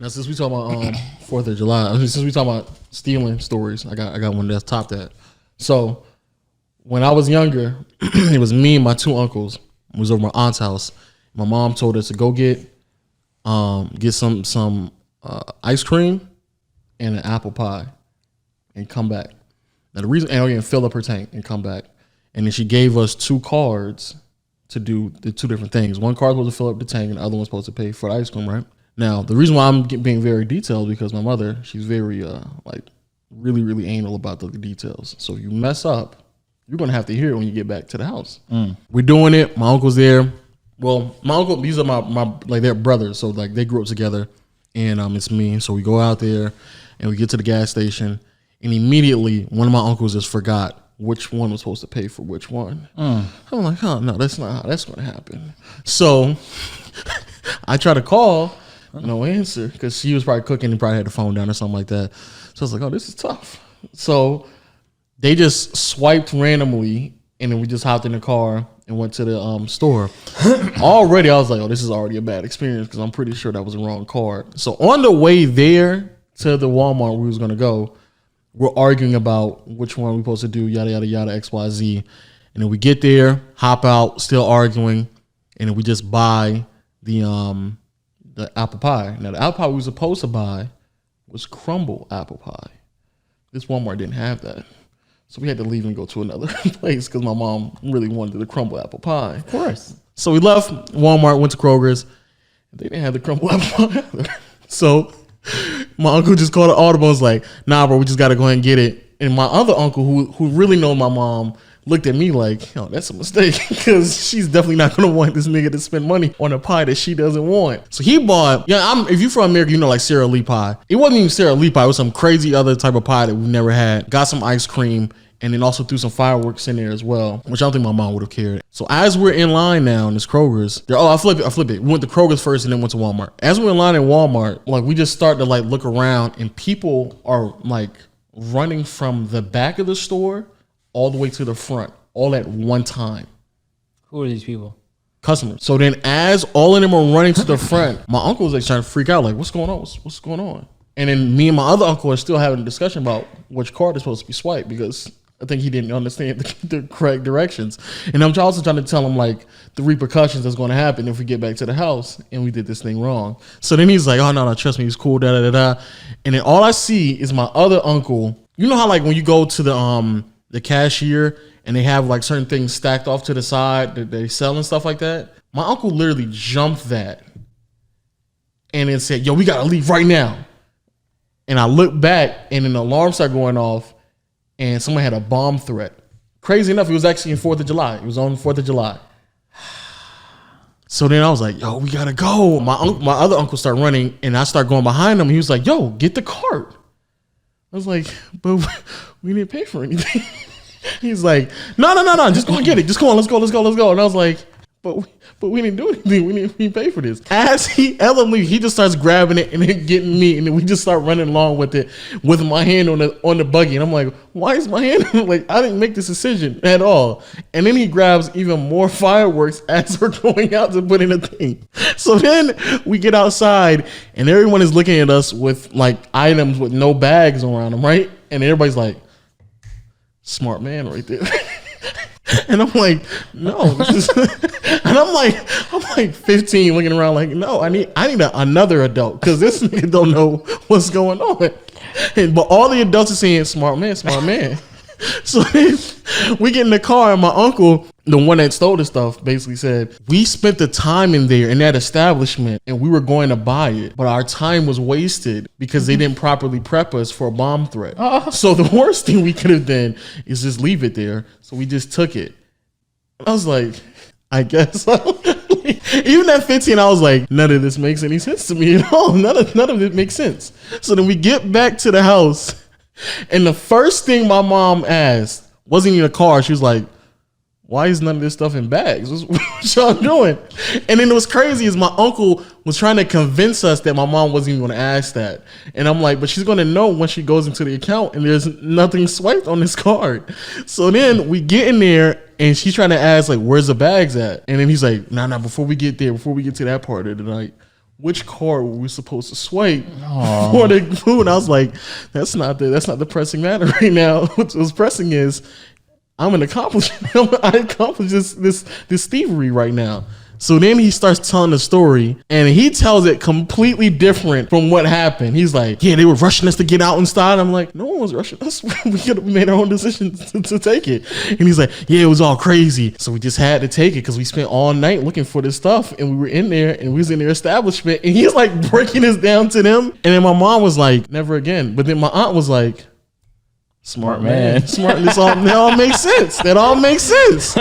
Now, since we talk about 4th of July, since we talk about stealing stories, I got one that's topped that. So when I was younger, it was me and my two uncles. We was over my aunt's house. My mom told us to go get some ice cream and an apple pie and come back. Now the reason, and fill up her tank and come back. And then she gave us 2 cards to do the 2 different things. One card was to fill up the tank and the other one was supposed to pay for the ice cream, right? Now, the reason why I'm being very detailed is because my mother, she's very really, really anal about the details. So if you mess up, you're going to have to hear it when you get back to the house. We're doing it. My uncle's there. Well, my uncle, these are my they're brothers. So like they grew up together and it's me. So we go out there and we get to the gas station and immediately one of my uncles just forgot which one was supposed to pay for which one. I'm like, oh no, that's not how that's going to happen. So I try to call, no answer, because she was probably cooking and probably had the phone down or something like that. So I was like, oh, this is tough. So they just swiped randomly, and then we just hopped in the car and went to the store. Already, I was like, oh, this is already a bad experience because I'm pretty sure that was the wrong card. So on the way there to the Walmart we was going to go, we're arguing about which one we're supposed to do, yada, yada, yada, X, Y, Z. And then we get there, hop out, still arguing, and then we just buy the apple pie. Now, the apple pie we were supposed to buy was crumble apple pie. This Walmart didn't have that. So we had to leave and go to another place because my mom really wanted the crumble apple pie. Of course. So we left Walmart, went to Kroger's. They didn't have the crumble apple pie either. So my uncle just called the audible and was like, nah, bro, we just got to go ahead and get it. And my other uncle, who really knows my mom, looked at me like, yo, that's a mistake because she's definitely not going to want this nigga to spend money on a pie that she doesn't want. So he bought, if you're from America, you know, like Sara Lee pie. It wasn't even Sara Lee pie. It was some crazy other type of pie that we've never had. Got some ice cream and then also threw some fireworks in there as well, which I don't think my mom would have cared. So as we're in line now in this Kroger's, I flip it. We went to Kroger's first and then went to Walmart. As we're in line in Walmart, like we just start to like look around and people are like running from the back of the store all the way to the front, all at one time. Who are these people? Customers. So then as all of them are running to the front, my uncle was like trying to freak out, like, what's going on? What's going on? And then me and my other uncle are still having a discussion about which card is supposed to be swiped because I think he didn't understand the correct directions. And I'm also trying to tell him like the repercussions that's going to happen if we get back to the house and we did this thing wrong. So then he's like, oh, no, trust me, he's cool, da-da-da-da. And then all I see is my other uncle. You know how like when you go to the cashier and they have like certain things stacked off to the side that they sell and stuff like that? My uncle literally jumped that and then said, yo, we got to leave right now. And I looked back and then the alarm started going off and someone had a bomb threat. Crazy enough, it was actually in 4th of July. It was on 4th of July. So then I was like, yo, we got to go. My other uncle started running and I started going behind him. He was like, yo, get the cart. I was like, but we didn't pay for anything. He's like, no, just go and get it. Just come on, let's go. And I was like, but we didn't do anything. We didn't pay for this. As he just starts grabbing it and then getting me, and then we just start running along with it with my hand on the buggy. And I'm like, why is my hand like I didn't make this decision at all? And then he grabs even more fireworks as we're going out to put in a thing. So then we get outside and everyone is looking at us with like items with no bags around them, right? And everybody's like, smart man right there. And I'm like, no, this is and I'm like 15 looking around like, no, I need another adult because this nigga don't know what's going on. But all the adults are saying, smart man. So we get in the car and my uncle, the one that stole the stuff, basically said, we spent the time in there in that establishment and we were going to buy it, but our time was wasted because they didn't properly prep us for a bomb threat. So the worst thing we could have done is just leave it there. So we just took it. I was like, I guess. Even at 15, I was like, none of this makes any sense to me at all. None of it makes sense. So then we get back to the house. And the first thing my mom asked wasn't in the car. She was like, why is none of this stuff in bags? What y'all doing? And then it was crazy is my uncle was trying to convince us that my mom wasn't even going to ask that. And I'm like, but she's going to know when she goes into the account and there's nothing swiped on this card. So then we get in there and she's trying to ask like, where's the bags at? And then he's like, nah, before we get to that part of the night, which card were we supposed to swipe for the food? And I was like, that's not the pressing matter right now. What's pressing is I'm an accomplice. I accomplished this thievery right now. So then he starts telling the story, and he tells it completely different from what happened. He's like, yeah, they were rushing us to get out inside. I'm like, no one was rushing us. We could have made our own decision to take it. And he's like, yeah, it was all crazy. So we just had to take it because we spent all night looking for this stuff, and we were in there, and we was in their establishment, and he's like breaking this down to them. And then my mom was like, never again. But then my aunt was like, smart man. Smart. That all makes sense. That all makes sense.